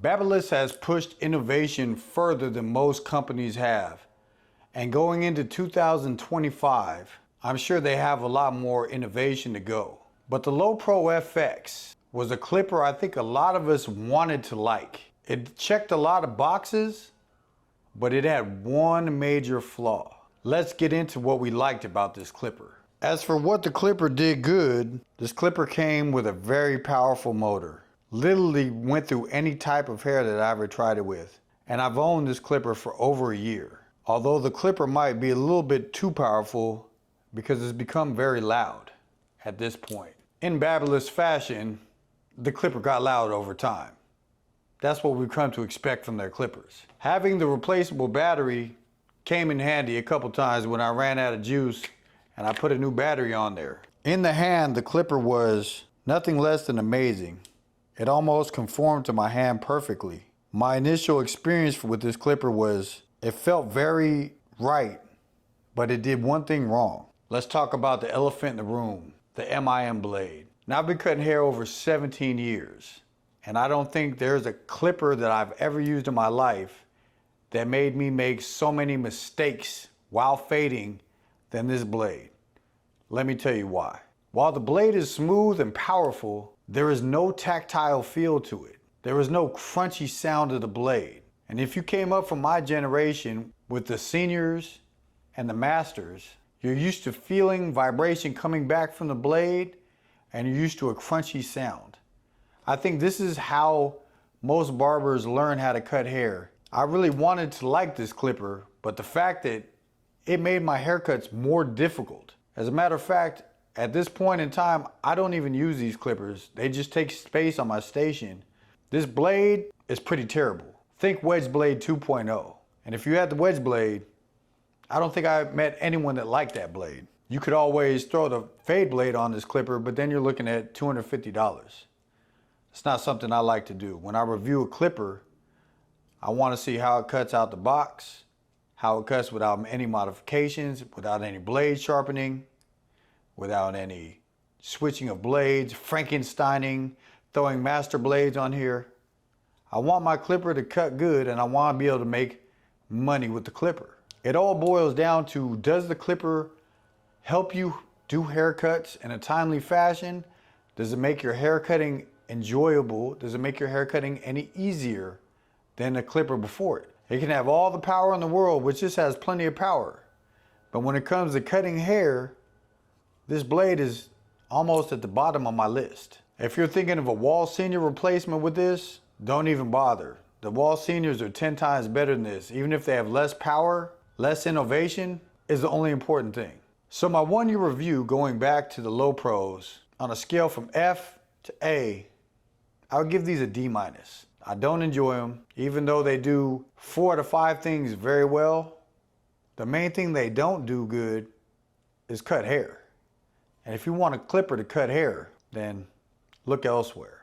Babyliss has pushed innovation further than most companies have. And going into 2025, I'm sure they have a lot more innovation to go. But the Low Pro FX was a clipper I think a lot of us wanted to like. It checked a lot of boxes, but it had one major flaw. Let's get into what we liked about this clipper. As for what the clipper did good, this clipper came with a very powerful motor. Literally went through any type of hair that I ever tried it with. And I've owned this clipper for over a year. Although the clipper might be a little bit too powerful because it's become very loud at this point. In Babyliss fashion, the clipper got loud over time. That's what we've come to expect from their clippers. Having the replaceable battery came in handy a couple times when I ran out of juice and I put a new battery on there. In the hand, the clipper was nothing less than amazing. It almost conformed to my hand perfectly. My initial experience with this clipper was it felt very right, but it did one thing wrong. Let's talk about the elephant in the room, the MIM blade. Now I've been cutting hair over 17 years, and I don't think there's a clipper that I've ever used in my life that made me make so many mistakes while fading than this blade. Let me tell you why. While the blade is smooth and powerful, there is no tactile feel to it. There is no crunchy sound of the blade. And if you came up from my generation with the seniors and the masters, you're used to feeling vibration coming back from the blade and you're used to a crunchy sound. I think this is how most barbers learn how to cut hair. I really wanted to like this clipper, but the fact that it made my haircuts more difficult. As a matter of fact, at this point in time, I don't even use these clippers. They just take space on my station. This blade is pretty terrible. Think wedge blade 2.0. And if you had the wedge blade, I don't think I met anyone that liked that blade. You could always throw the fade blade on this clipper, but then you're looking at $250. It's not something I like to do. When I review a clipper, I want to see how it cuts out the box, how it cuts without any modifications, without any blade sharpening, without any switching of blades, Frankensteining, throwing master blades on here. I want my clipper to cut good and I want to be able to make money with the clipper. It all boils down to, does the clipper help you do haircuts in a timely fashion? Does it make your hair cutting enjoyable? Does it make your hair cutting any easier than the clipper before it? It can have all the power in the world, which just has plenty of power. But when it comes to cutting hair, this blade is almost at the bottom of my list. If you're thinking of a wall senior replacement with this, don't even bother. The wall seniors are 10 times better than this. Even if they have less power, less innovation is the only important thing. So my 1 year review going back to the Low Pros, on a scale from F to A, I would give these a D-. I don't enjoy them, even though they do 4 to 5 things very well. The main thing they don't do good is cut hair. And if you want a clipper to cut hair, then look elsewhere.